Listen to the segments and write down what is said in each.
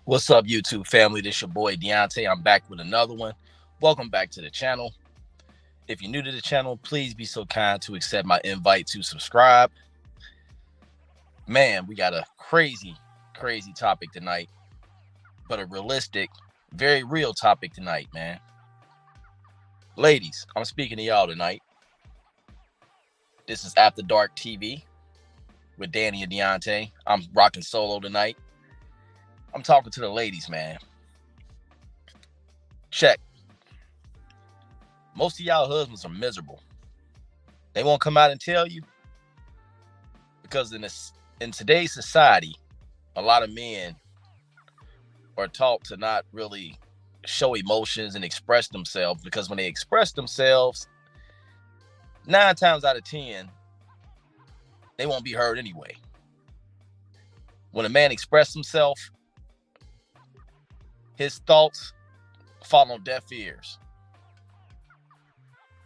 What's up, YouTube family? This your boy Deontay. I'm back with another one. Welcome back to the channel. If you're new to the channel, please be so kind to accept my invite to subscribe. Man, we got a crazy topic tonight, but a realistic, very real topic tonight, man. Ladies, I'm speaking to y'all tonight. This is After Dark TV with Danny and Deontay. I'm rocking solo tonight. I'm talking to the ladies, man. Check. Most of y'all husbands are miserable. They won't come out and tell you because in today's society, a lot of men are taught to not really show emotions and express themselves, because when they express themselves, 9 times out of 10, they won't be heard anyway. When a man expresses himself, his thoughts fall on deaf ears.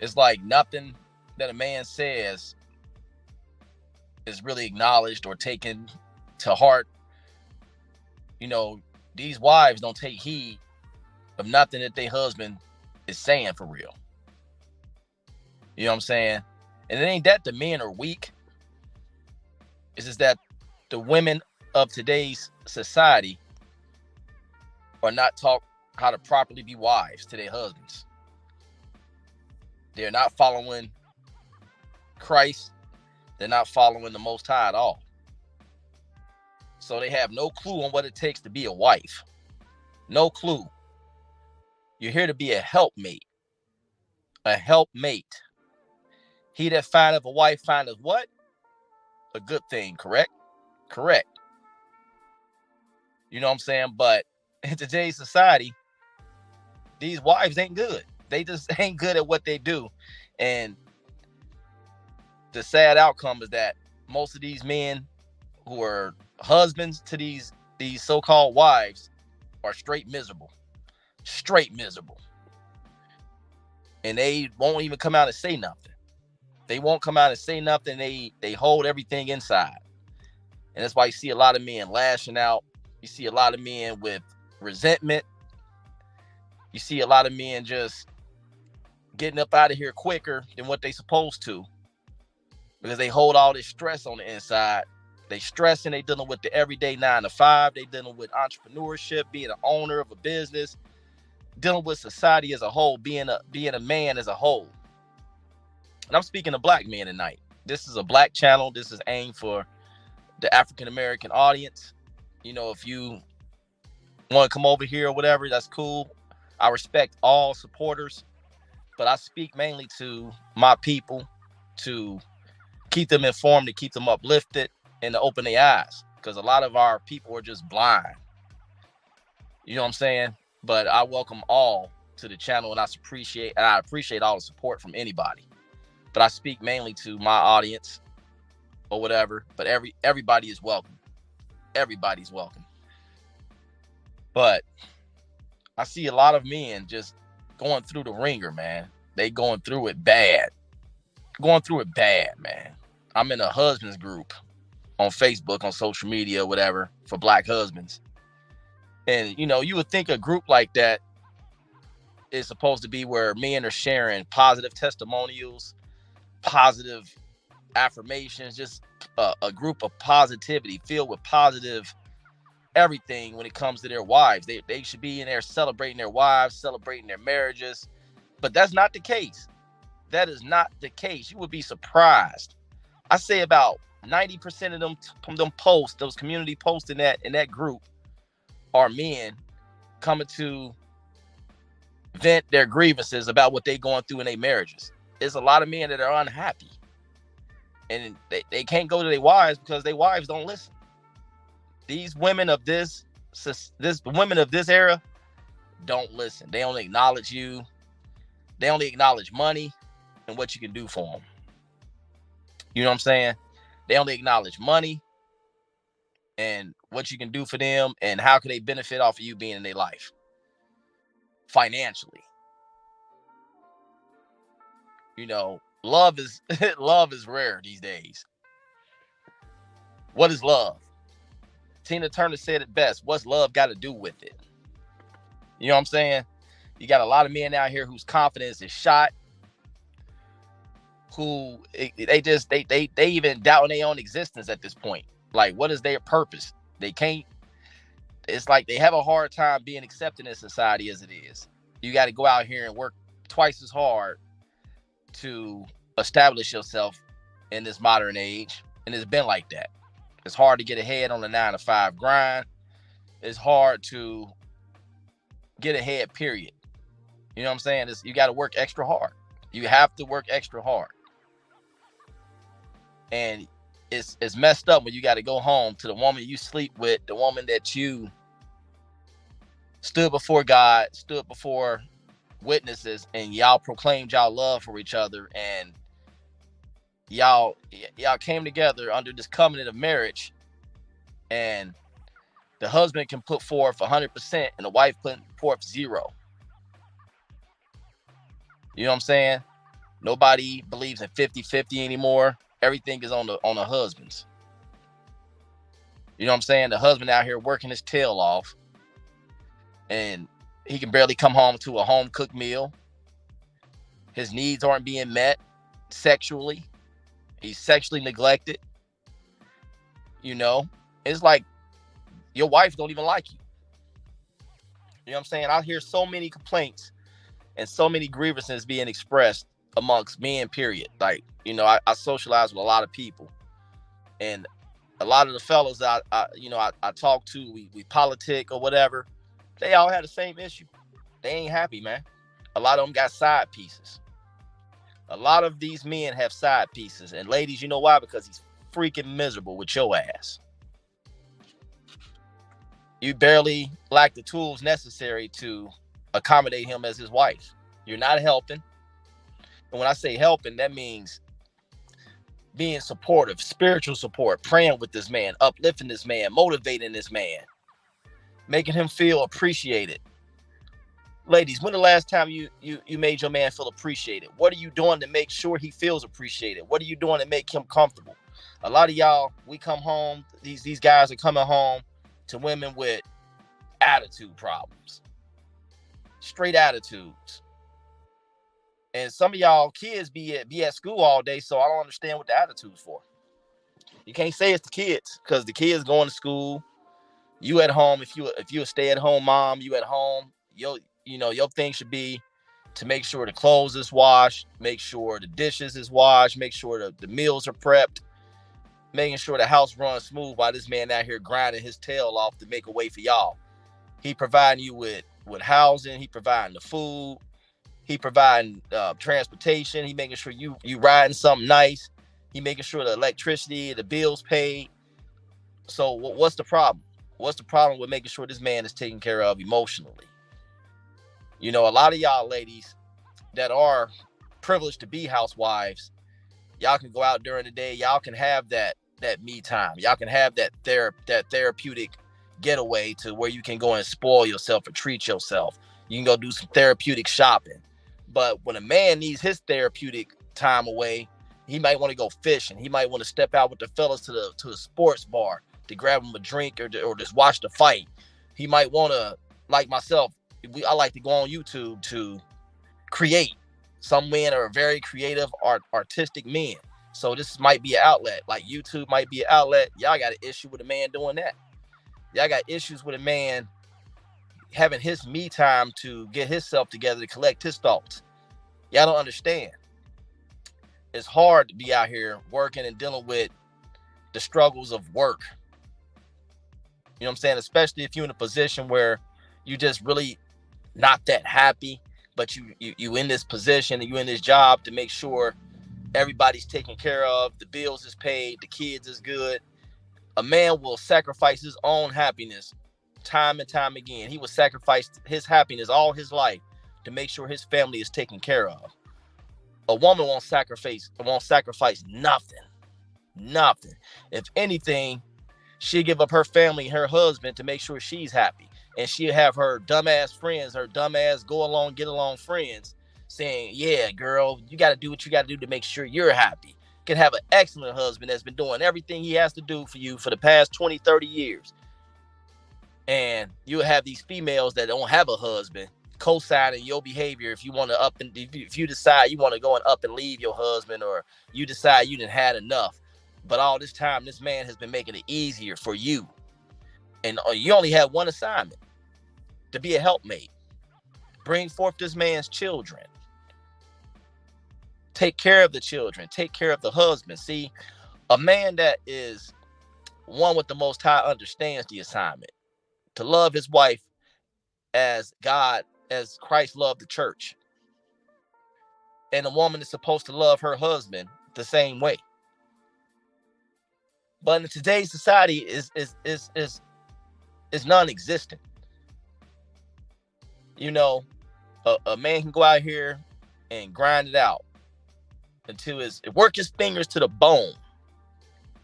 It's like nothing that a man says is really acknowledged or taken to heart. These wives don't take heed of nothing that their husband is saying for real. You know what I'm saying? And it ain't that the men are weak. It's just that the women of today's society are not taught how to properly be wives to their husbands. They're not following Christ. They're not following the Most High at all. So they have no clue on what it takes to be a wife. No clue. You're here to be a helpmate. A helpmate. He that findeth a wife findeth what? A good thing, correct? Correct. You know what I'm saying? But in today's society, these wives ain't good. They just ain't good at what they do. And the sad outcome is that most of these men who are husbands to these so-called wives are straight miserable. Straight miserable. And they won't even come out and say nothing. They won't come out and say nothing. They hold everything inside. And that's why you see a lot of men lashing out. You see a lot of men with resentment. You see a lot of men just getting up out of here quicker than what they supposed to, because they hold all this stress on the inside. They stressing, they dealing with the everyday 9 to 5. They dealing with entrepreneurship, being an owner of a business, dealing with society as a whole, being a man as a whole. And I'm speaking to black men tonight. This is a black channel. This is aimed for the African American audience. If you want to come over here or whatever, that's cool. I respect all supporters, but I speak mainly to my people, to keep them informed, to keep them uplifted, and to open their eyes, because a lot of our people are just blind. You know what I'm saying? But I welcome all to the channel, and I appreciate all the support from anybody. But I speak mainly to my audience or whatever. But everybody is welcome. Everybody's welcome. But I see a lot of men just going through the ringer, man. They going through it bad. Going through it bad, man. I'm in a husbands group on Facebook, on social media, whatever, for black husbands. And, you would think a group like that is supposed to be where men are sharing positive testimonials, positive affirmations, just a group of positivity filled with positive everything when it comes to their wives. They should be in there celebrating their wives, celebrating their marriages. But that's not the case. That is not the case. You would be surprised. I say about 90% of them posts, those community posts in that group, are men coming to vent their grievances about what they're going through in their marriages. There's a lot of men that are unhappy, and they can't go to their wives because their wives don't listen. These women of this women of this era don't listen. They only acknowledge you. They only acknowledge money and what you can do for them. You know what I'm saying? They only acknowledge money and what you can do for them, and how can they benefit off of you being in their life financially. Love is love is rare these days. What is love? Tina Turner said it best. What's love got to do with it? You know what I'm saying? You got a lot of men out here whose confidence is shot, who they even doubt their own existence at this point. Like, what is their purpose? They can't. It's like they have a hard time being accepted in society as it is. You got to go out here and work twice as hard to establish yourself in this modern age. And it's been like that. It's hard to get ahead on the 9-to-5 grind. It's hard to get ahead, period. You know what I'm saying? You got to work extra hard. You have to work extra hard. And it's messed up when you got to go home to the woman you sleep with, the woman that you stood before God, stood before witnesses, and y'all proclaimed y'all love for each other, and y'all came together under this covenant of marriage, and the husband can put forth 100% and the wife put forth 0. You know what I'm saying? Nobody believes in 50-50 anymore. Everything is on the husbands. You know what I'm saying? The husband out here working his tail off, and he can barely come home to a home cooked meal. His needs aren't being met sexually. He's sexually neglected. You know, it's like your wife don't even like you. You know what I'm saying? I hear so many complaints and so many grievances being expressed amongst men, period. Like, you know, I socialize with a lot of people, and a lot of the fellas I talk to, we politic or whatever, they all have the same issue. They ain't happy, man. A lot of them got side pieces. A lot of these men have side pieces. And ladies, you know why? Because he's freaking miserable with your ass. You barely lack the tools necessary to accommodate him as his wife. You're not helping. And when I say helping, that means being supportive, spiritual support, praying with this man, uplifting this man, motivating this man, making him feel appreciated. Ladies, when the last time you made your man feel appreciated? What are you doing to make sure he feels appreciated? What are you doing to make him comfortable? A lot of y'all, we come home, these guys are coming home to women with attitude problems, straight attitudes. And some of y'all kids be at school all day, so I don't understand what the attitude's for. You can't say it's the kids, because the kids going to school. You at home, if you a stay-at-home mom, you at home, your thing should be to make sure the clothes is washed, make sure the dishes is washed, make sure the meals are prepped, making sure the house runs smooth while this man out here grinding his tail off to make a way for y'all. He providing you with housing, he providing the food, he providing transportation, he making sure you riding something nice, he making sure the electricity, the bills paid. So what's the problem? What's the problem with making sure this man is taken care of emotionally? You know, a lot of y'all ladies that are privileged to be housewives, y'all can go out during the day. Y'all can have that me time. Y'all can have that therapeutic getaway to where you can go and spoil yourself or treat yourself. You can go do some therapeutic shopping. But when a man needs his therapeutic time away, he might want to go fishing. He might want to step out with the fellas to the sports bar to grab him a drink or just watch the fight. He might want to, like myself, I like to go on YouTube to create. Some men are very creative, artistic men. So this might be an outlet. Like YouTube might be an outlet. Y'all got an issue with a man doing that. Y'all got issues with a man having his me time to get himself together to collect his thoughts. Y'all don't understand. It's hard to be out here working and dealing with the struggles of work. You know what I'm saying? Especially if you're in a position where you just really not that happy, but you in this position and you in this job to make sure everybody's taken care of, the bills is paid, the kids is good. A man will sacrifice his own happiness time and time again. He will sacrifice his happiness all his life to make sure his family is taken care of. A woman won't sacrifice nothing. If anything, she'll give up her family, her husband, to make sure she's happy. And she'll have her dumbass friends, her dumbass get along friends saying, yeah, girl, you got to do what you got to do to make sure you're happy. Can have an excellent husband that's been doing everything he has to do for you for the past 20, 30 years. And you have these females that don't have a husband co-signing your behavior if you want to up and if you decide you want to go and up and leave your husband, or you decide you didn't had enough. But all this time, this man has been making it easier for you, and you only have one assignment: to be a helpmate, bring forth this man's children, take care of the children, take care of the husband. See, a man that is one with the Most High understands the assignment to love his wife as God, as Christ loved the church. And a woman is supposed to love her husband the same way. But in today's society is non-existent. You know, a man can go out here and grind it out until work his fingers to the bone.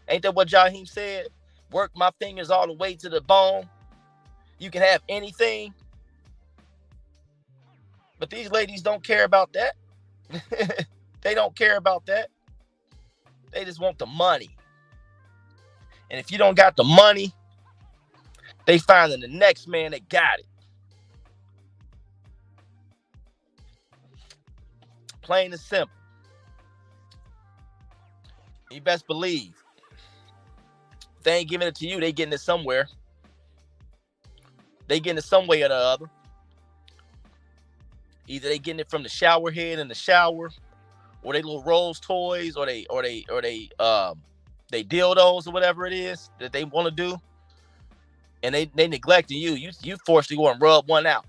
Ain't that what Jaheim said? Work my fingers all the way to the bone. You can have anything. But these ladies don't care about that. They don't care about that. They just want the money. And if you don't got the money, they finding the next man that got it. Plain and simple. You best believe. If they ain't giving it to you, they getting it somewhere. They getting it some way or the other. Either they getting it from the shower head in the shower, or they little Rose toys, or they dildos or whatever it is that they want to do, and they neglecting you. You forced to go and rub one out.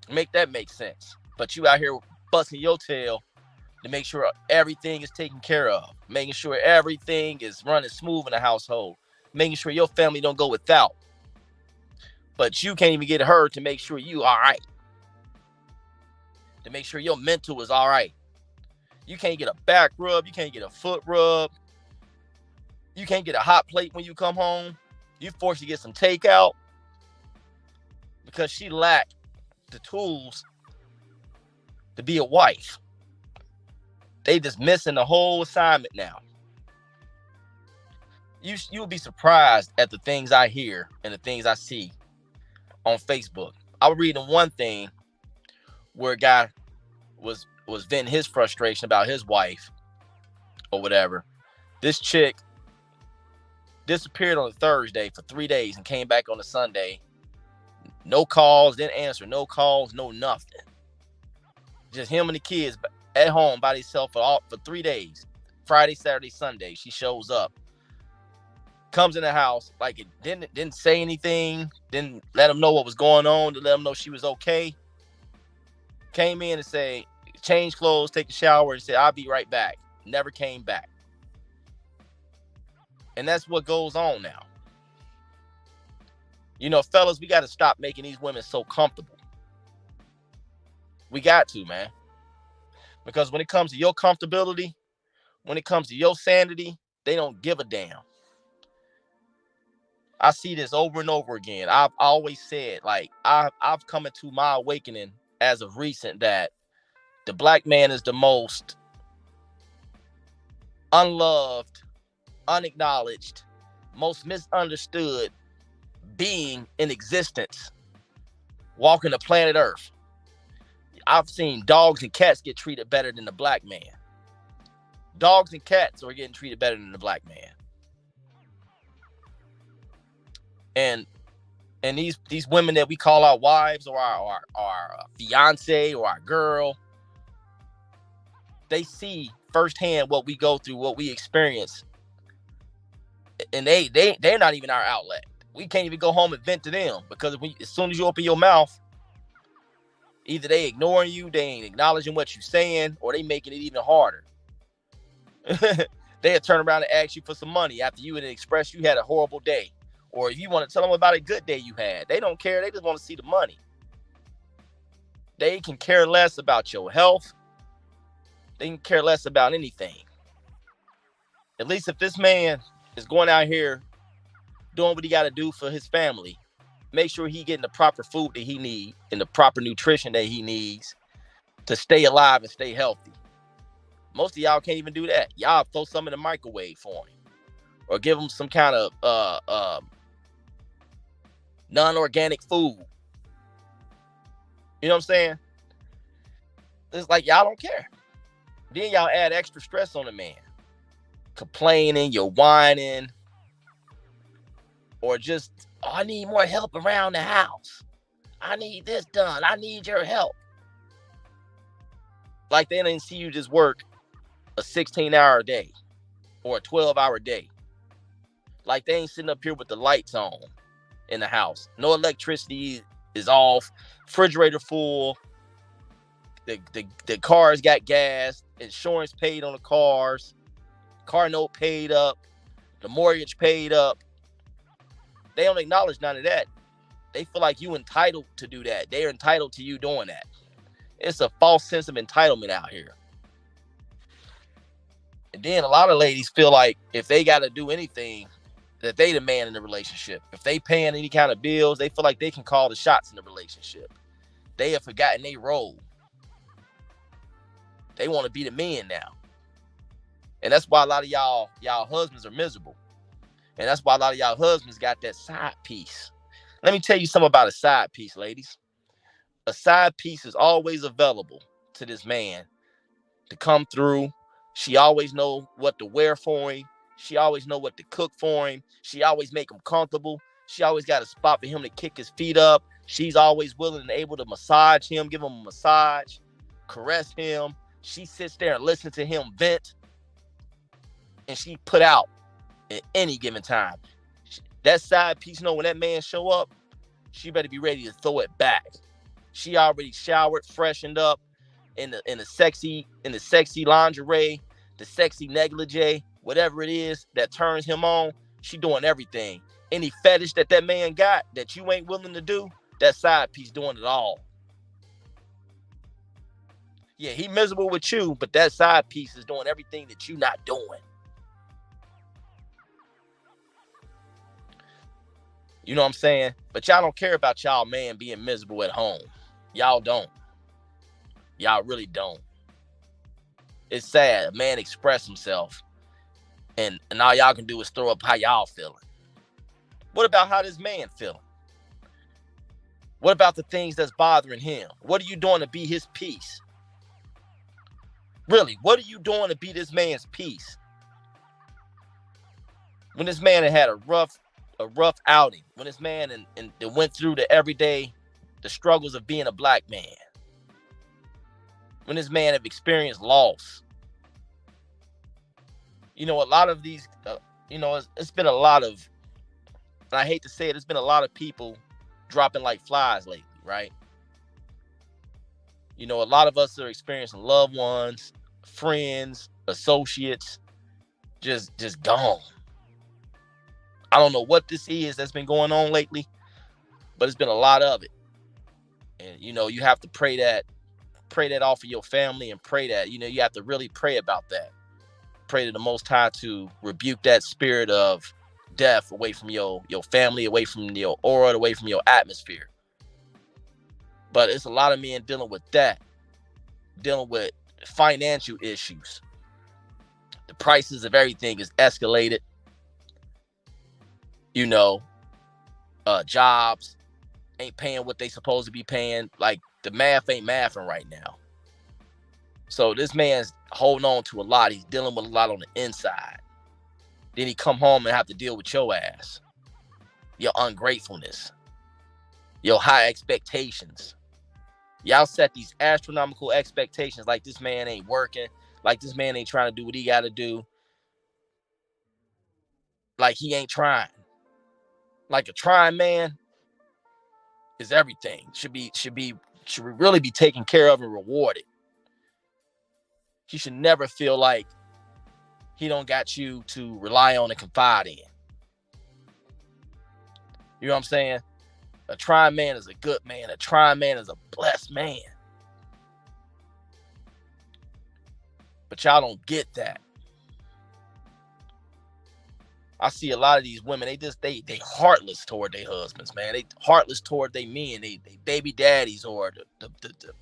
Make that make sense. But you out here busting your tail to make sure everything is taken care of, making sure everything is running smooth in the household, making sure your family don't go without. But you can't even get her to make sure you all right, to make sure your mental is all right. You can't get a back rub. You can't get a foot rub. You can't get a hot plate when you come home. You forced to get some takeout because she lacked the tools to be a wife. They just missing the whole assignment now. You'll be surprised at the things I hear and the things I see on Facebook. I was reading one thing where a guy was venting his frustration about his wife or whatever. This chick disappeared on a Thursday for 3 days and came back on a Sunday. No calls, didn't answer, no calls, no nothing. Just him and the kids at home by themselves for 3 days. Friday, Saturday, Sunday. She shows up. Comes in the house like it didn't say anything, didn't let them know what was going on, to let them know she was okay. Came in and say, change clothes, take a shower, and said, I'll be right back. Never came back. And that's what goes on now. You know, fellas, we got to stop making these women so comfortable. We got to, man. Because when it comes to your comfortability, when it comes to your sanity, they don't give a damn. I see this over and over again. I've always said, like, I've come into my awakening as of recent that the black man is the most unloved, unacknowledged, most misunderstood being in existence walking the planet Earth. I've seen dogs and cats get treated better than the black man. Dogs and cats are getting treated better than the black man. And these women that we call our wives or our fiance or our girl, they see firsthand what we go through, what we experience, and they're not even our outlet. We can't even go home and vent to them because as soon as you open your mouth, either they ignoring you, they ain't acknowledging what you're saying, or they making it even harder. They'll turn around and ask you for some money after you had expressed you had a horrible day. Or if you want to tell them about a good day you had, they don't care. They just want to see the money. They can care less about your health. They can care less about anything. At least if this man is going out here doing what he got to do for his family, make sure he getting the proper food that he needs and the proper nutrition that he needs to stay alive and stay healthy. Most of y'all can't even do that. Y'all throw some in the microwave for him, or give him some kind of non-organic food. You know what I'm saying? It's like y'all don't care. Then y'all add extra stress on the man. Complaining, you're whining, or just, oh, I need more help around the house. I need this done. I need your help. Like they didn't see you just work a 16-hour day or a 12-hour day. Like they ain't sitting up here with the lights on in the house. No electricity is off. Refrigerator full. The cars got gas. Insurance paid on the cars. Car note paid up. The mortgage paid up. They don't acknowledge none of that. They feel like you entitled to do that. They're entitled to you doing that. It's a false sense of entitlement out here. And then a lot of ladies feel like if they got to do anything, that they the man in the relationship. If they paying any kind of bills, they feel like they can call the shots in the relationship. They have forgotten their role. They want to be the men now. And that's why a lot of y'all husbands are miserable. And that's why a lot of y'all husbands got that side piece. Let me tell you something about a side piece, ladies. A side piece is always available to this man to come through. She always know what to wear for him. She always know what to cook for him. She always make him comfortable. She always got a spot for him to kick his feet up. She's always willing and able to massage him, give him a massage, caress him. She sits there and listens to him vent. And she put out at any given time. That side piece, when that man show up, she better be ready to throw it back. She already showered, freshened up in the sexy lingerie, the sexy negligee, whatever it is that turns him on. She doing everything. Any fetish that man got that you ain't willing to do, that side piece doing it all. Yeah, he miserable with you, but that side piece is doing everything that you not doing. You know what I'm saying? But y'all don't care about y'all man being miserable at home. Y'all don't. Y'all really don't. It's sad. A man express himself. And all y'all can do is throw up how y'all feeling. What about how this man feeling? What about the things that's bothering him? What are you doing to be his peace? Really, what are you doing to be this man's peace? When this man had a rough outing, when this man and went through the struggles of being a black man, when this man have experienced loss, a lot of these, it's been a lot of, and I hate to say it, it's been a lot of people dropping like flies lately, right? A lot of us are experiencing loved ones, friends, associates, just gone. I don't know what this is that's been going on lately, but it's been a lot of it. And, you have to pray that off of your family and pray that, you have to really pray about that. Pray to the Most High to rebuke that spirit of death away from your family, away from your aura, away from your atmosphere. But it's a lot of men dealing with that, dealing with financial issues. The prices of everything is escalated. Jobs ain't paying what they supposed to be paying. Like the math ain't mathing right now. So this man's holding on to a lot. He's dealing with a lot on the inside. Then he come home and have to deal with your ass, your ungratefulness, your high expectations. Y'all set these astronomical expectations like this man ain't working, like this man ain't trying to do what he got to do, like he ain't trying. Like a trying man is everything. Should really be taken care of and rewarded. He should never feel like he don't got you to rely on and confide in. You know what I'm saying? A trying man is a good man. A trying man is a blessed man. But y'all don't get that. I see a lot of these women, they heartless toward their husbands, man. They heartless toward their men, they baby daddies or the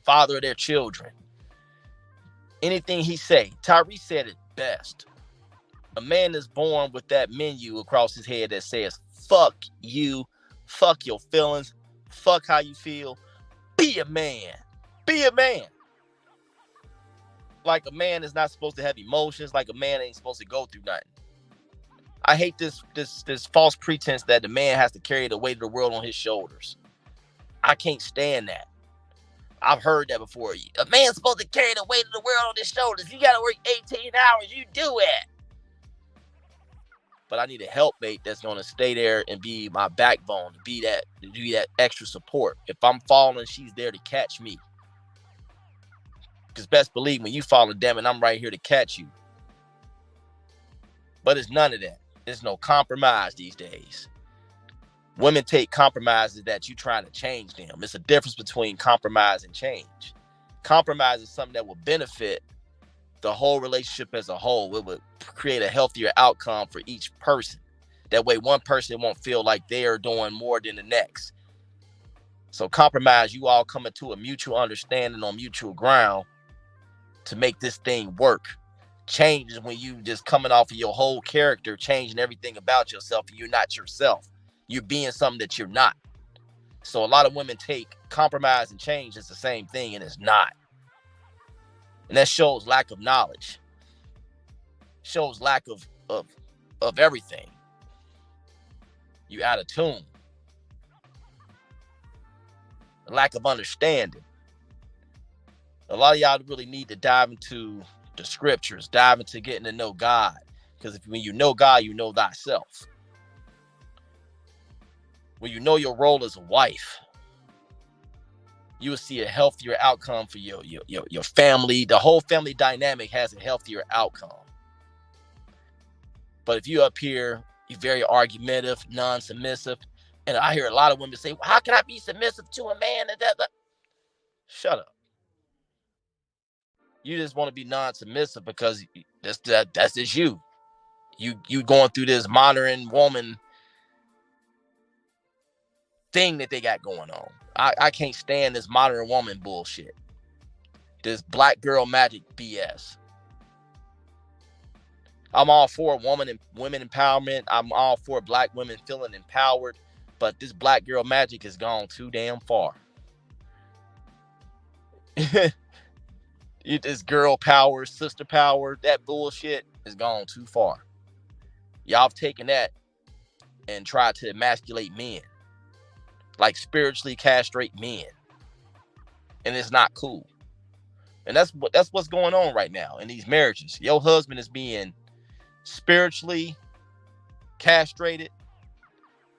father of their children. Anything he say, Tyree said it best. A man is born with that menu across his head that says, fuck you, Fuck your feelings. Fuck how you feel. Be a man. Be a man. Like a man is not supposed to have emotions. Like a man ain't supposed to go through nothing. I hate this false pretense that the man has to carry the weight of the world on his shoulders. I can't stand that. I've heard that before. A man's supposed to carry the weight of the world on his shoulders. You gotta work 18 hours. You do it. But I need a helpmate that's gonna stay there and be my backbone, to be that extra support. If I'm falling, she's there to catch me. Because best believe when you falling, damn it, I'm right here to catch you. But it's none of that. There's no compromise these days. Women take compromises that you trying to change them. It's a difference between compromise and change. Compromise is something that will benefit the whole relationship as a whole. It would create a healthier outcome for each person. That way one person won't feel like they are doing more than the next. So compromise, you all come into a mutual understanding on mutual ground to make this thing work. Change is when you just coming off of your whole character, changing everything about yourself, and you're not yourself. You're being something that you're not. So a lot of women take compromise and change as the same thing, and it's not. And that shows lack of knowledge. Shows lack of everything. You out of tune. A lack of understanding. A lot of y'all really need to dive into the scriptures, dive into getting to know God. Because when you know God, you know thyself. When you know your role as a wife, you will see a healthier outcome for your family. The whole family dynamic has a healthier outcome. But if you're up here, you're very argumentative, non-submissive, and I hear a lot of women say, well, how can I be submissive to a man? Shut up. You just want to be non-submissive because that's just you. You going through this modern woman thing that they got going on. I can't stand this modern woman bullshit. This black girl magic BS. I'm all for women empowerment. I'm all for black women feeling empowered. But this black girl magic has gone too damn far. This girl power, sister power, that bullshit has gone too far. Y'all have taken that and tried to emasculate men. Like spiritually castrate men. And it's not cool. And that's what's going on right now in these marriages. Your husband is being spiritually castrated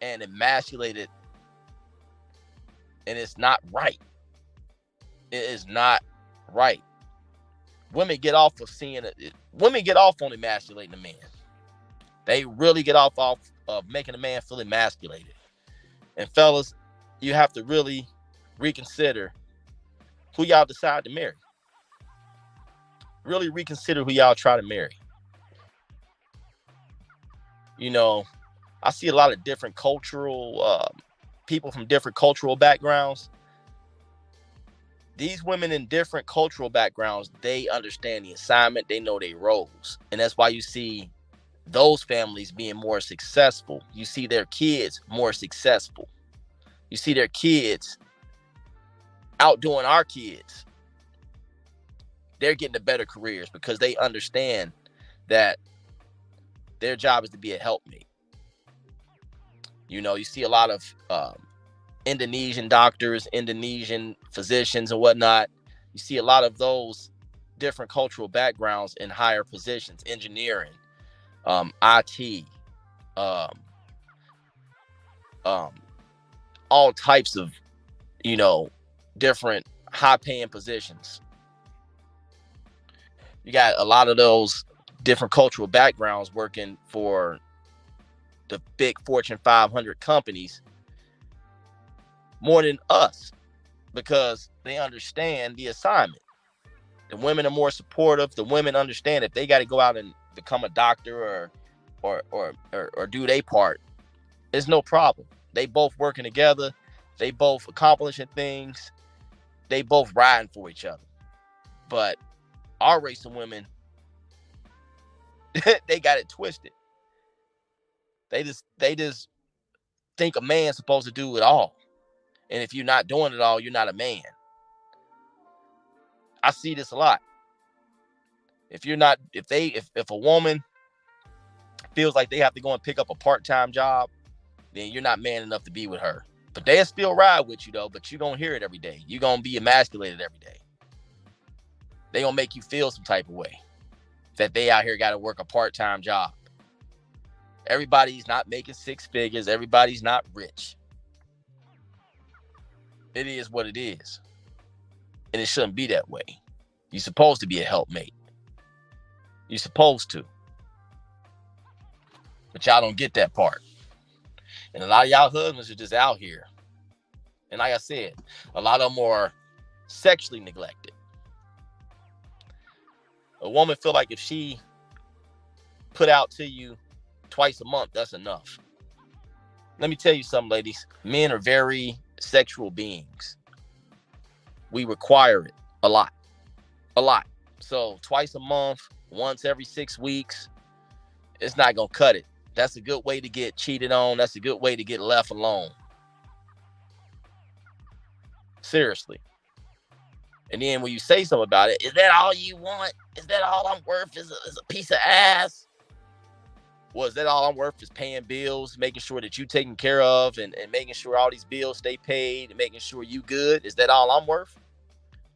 and emasculated. And it's not right. It is not right. Women get off of seeing it. Women get off on emasculating a man. They really get off of making a man feel emasculated. And fellas, you have to really reconsider who y'all decide to marry. Really reconsider who y'all try to marry. You know, I see a lot of different cultural people from different cultural backgrounds. These women in different cultural backgrounds, they understand the assignment. They know their roles. And that's why you see those families being more successful. You see their kids more successful. You see their kids outdoing our kids. They're getting the better careers because they understand that their job is to be a helpmate. You know, you see a lot of Indonesian doctors, Indonesian physicians and whatnot. You see a lot of those different cultural backgrounds in higher positions, engineering, IT, all types of, you know, different high paying positions. You got a lot of those different cultural backgrounds working for the big Fortune 500 companies more than us because they understand the assignment. The women are more supportive. The women understand if they got to go out and become a doctor or do their part, it's no problem. They both working together. They both accomplishing things. They both riding for each other. But our race of women, they got it twisted. They just think a man's supposed to do it all. And if you're not doing it all, you're not a man. I see this a lot. If a woman feels like they have to go and pick up a part-time job, then you're not man enough to be with her. But they'll still ride with you though, but you're gonna hear it every day. You're gonna be emasculated every day. They gonna make you feel some type of way that they out here gotta work a part-time job. Everybody's not making six figures, everybody's not rich. It is what it is. And it shouldn't be that way. You're supposed to be a helpmate. You're supposed to. But y'all don't get that part. And a lot of y'all husbands are just out here. And like I said, a lot of them are sexually neglected. A woman feel like if she put out to you twice a month, that's enough. Let me tell you something, ladies. Men are very sexual beings. We require it a lot. A lot. So twice a month, once every 6 weeks, it's not going to cut it. That's a good way to get cheated on. That's a good way to get left alone. Seriously. And then when you say something about it, is that all you want? Is that all I'm worth is a piece of ass? Well, is that all I'm worth is paying bills, making sure that you taken care of and making sure all these bills stay paid and making sure you good? Is that all I'm worth?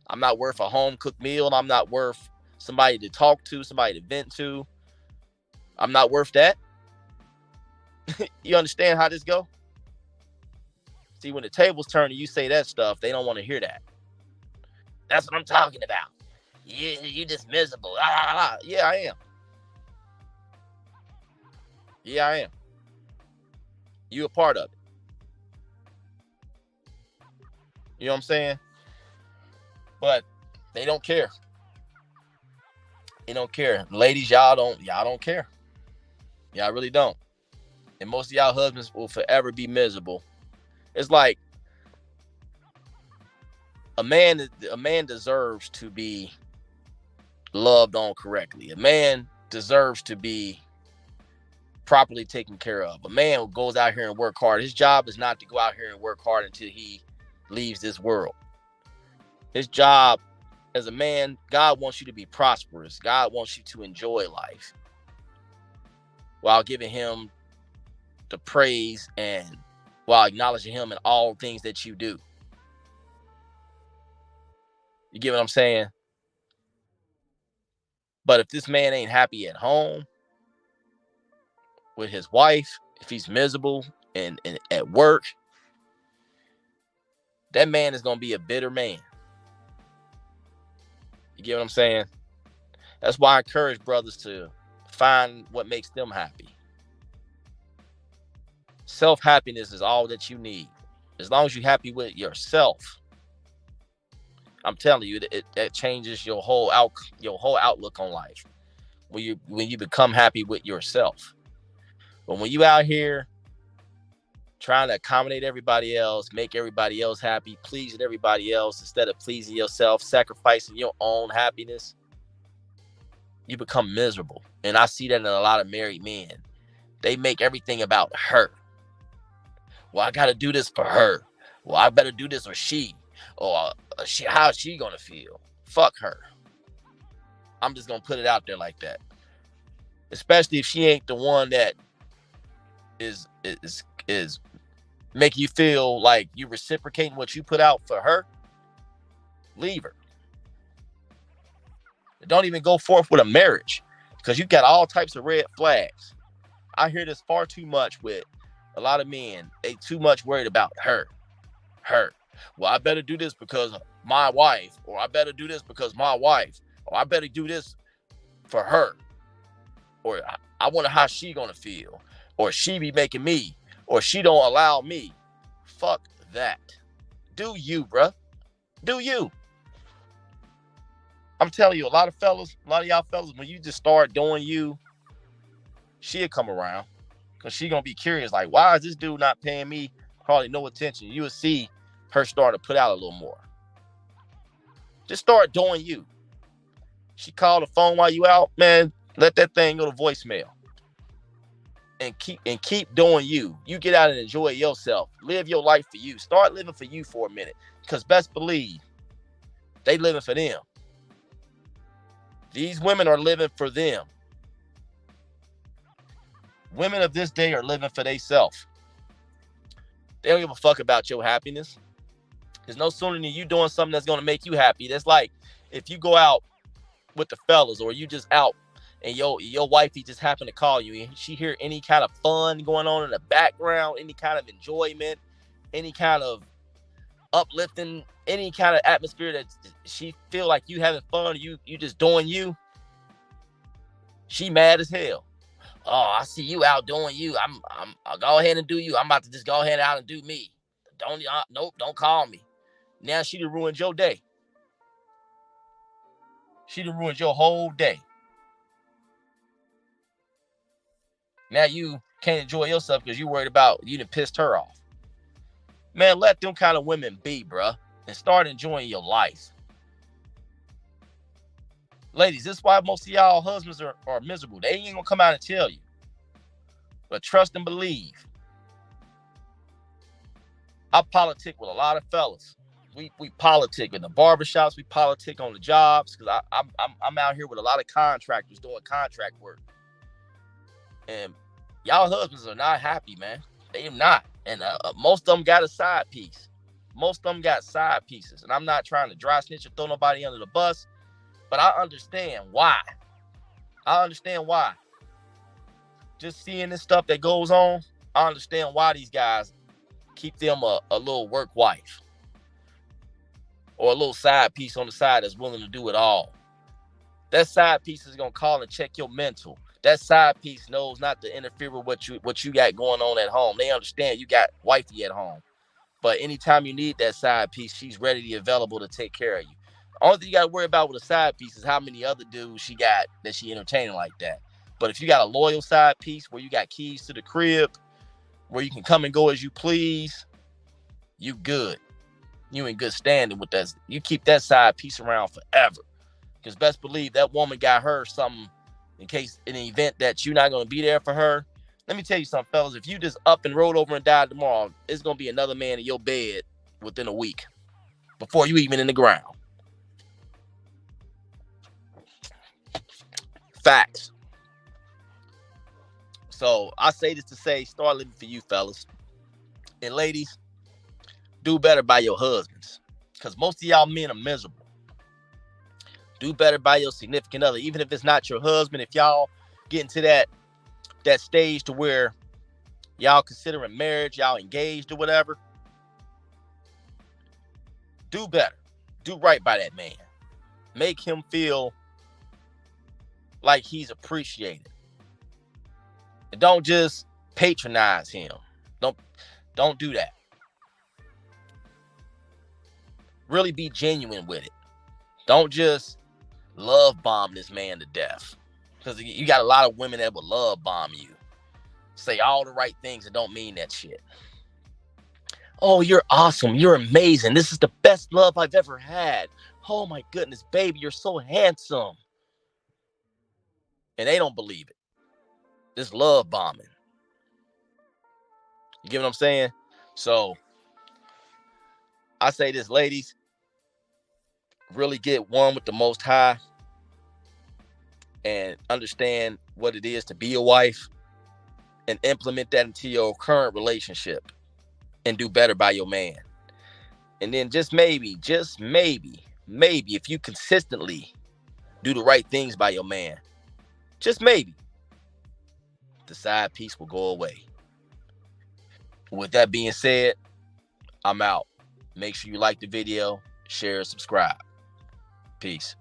I'm not worth a home-cooked meal. I'm not worth somebody to talk to, somebody to vent to. I'm not worth that. You understand how this go? See, when the tables turn and you say that stuff, they don't want to hear that. That's what I'm talking about. You just miserable. Yeah, I am. Yeah, I am. You a part of it. You know what I'm saying? But they don't care. They don't care. Ladies, y'all don't care. Y'all really don't. And most of y'all husbands will forever be miserable. It's like a man deserves to be loved on correctly. A man deserves to be properly taken care of. A man who goes out here and work hard. His job is not to go out here and work hard until he leaves this world. His job as a man, God wants you to be prosperous. God wants you to enjoy life while giving him the praise and while acknowledging him in all things that you do. You get what I'm saying? But if this man ain't happy at home with his wife, if he's miserable and at work, that man is going to be a bitter man. You get what I'm saying? That's why I encourage brothers to find what makes them happy. Self-happiness is all that you need. As long as you're happy with yourself, I'm telling you, that changes your whole outlook on life. When you become happy with yourself. But when you out here trying to accommodate everybody else, make everybody else happy, pleasing everybody else instead of pleasing yourself, sacrificing your own happiness, you become miserable. And I see that in a lot of married men. They make everything about her. Well, I got to do this for her. Well, I better do this or she. Or how's she going to feel? Fuck her. I'm just going to put it out there like that. Especially if she ain't the one that is making you feel like you reciprocating what you put out for her. Leave her. Don't even go forth with a marriage because you got all types of red flags. I hear this far too much with a lot of men. They too much worried about her. Well, I better do this because my wife, or I better do this because my wife, or I better do this for her, or I wonder how she gonna feel, or she be making me, or she don't allow me. Fuck that. Do you, bruh? Do you? I'm telling you, a lot of y'all fellas, when you just start doing you, she'll come around. Because she going to be curious, like, why is this dude not paying me hardly no attention? You will see her start to put out a little more. Just start doing you. She called the phone while you out, man, let that thing go to voicemail. and keep doing you. You get out and enjoy yourself. Live your life for you. Start living for you for a minute. Because best believe they living for them. These women are living for them. Women of this day are living for themselves. They don't give a fuck about your happiness. There's no sooner than you doing something that's going to make you happy. That's like if you go out with the fellas, or you just out and your wifey just happened to call you and she hear any kind of fun going on in the background, any kind of enjoyment, any kind of uplifting, any kind of atmosphere that she feel like you having fun, you just doing you, she mad as hell. Oh, I see you out doing you. I'll go ahead and do you. I'm about to just go ahead out and do me. Nope, don't call me. Now she done ruined your day. She done ruined your whole day. Now you can't enjoy yourself because you worried about you done pissed her off. Man, let them kind of women be, bruh, and start enjoying your life. Ladies, this is why most of y'all husbands are miserable. They ain't gonna come out and tell you. But trust and believe. I politic with a lot of fellas. We politic in the barbershops. We politic on the jobs because I'm out here with a lot of contractors doing contract work. And y'all husbands are not happy, man. They are not. And most of them got a side piece. Most of them got side pieces. And I'm not trying to dry snitch or throw nobody under the bus, but I understand why. I understand why. Just seeing this stuff that goes on, I understand why these guys keep them a little work wife or a little side piece on the side that's willing to do it all. That side piece is going to call and check your mental. That side piece knows not to interfere with what you got going on at home. They understand you got wifey at home. But anytime you need that side piece, she's readily available to take care of you. The only thing you got to worry about with a side piece is how many other dudes she got that she entertaining like that. But if you got a loyal side piece where you got keys to the crib, where you can come and go as you please, you good. You in good standing with that. You keep that side piece around forever. Because best believe that woman got her something in case in the event that you're not going to be there for her. Let me tell you something, fellas. If you just up and rolled over and died tomorrow, it's going to be another man in your bed within a week before you even in the ground. Facts. So I say this to say, start living for you, fellas. And ladies, do better by your husbands. Because most of y'all men are miserable. Do better by your significant other. Even if it's not your husband, if y'all get into that stage to where y'all considering marriage, y'all engaged or whatever, do better. Do right by that man. Make him feel like he's appreciated. And don't just patronize him. Don't do that. Really be genuine with it. Don't just love bomb this man to death. Because you got a lot of women that will love bomb you. Say all the right things and don't mean that shit. Oh, you're awesome. You're amazing. This is the best love I've ever had. Oh my goodness, baby, you're so handsome. And they don't believe it. This love bombing. You get what I'm saying? So I say this, ladies, really get one with the Most High and understand what it is to be a wife and implement that into your current relationship and do better by your man. And then just maybe, if you consistently do the right things by your man, just maybe, the side piece will go away. With that being said, I'm out. Make sure you like the video, share, subscribe. Peace.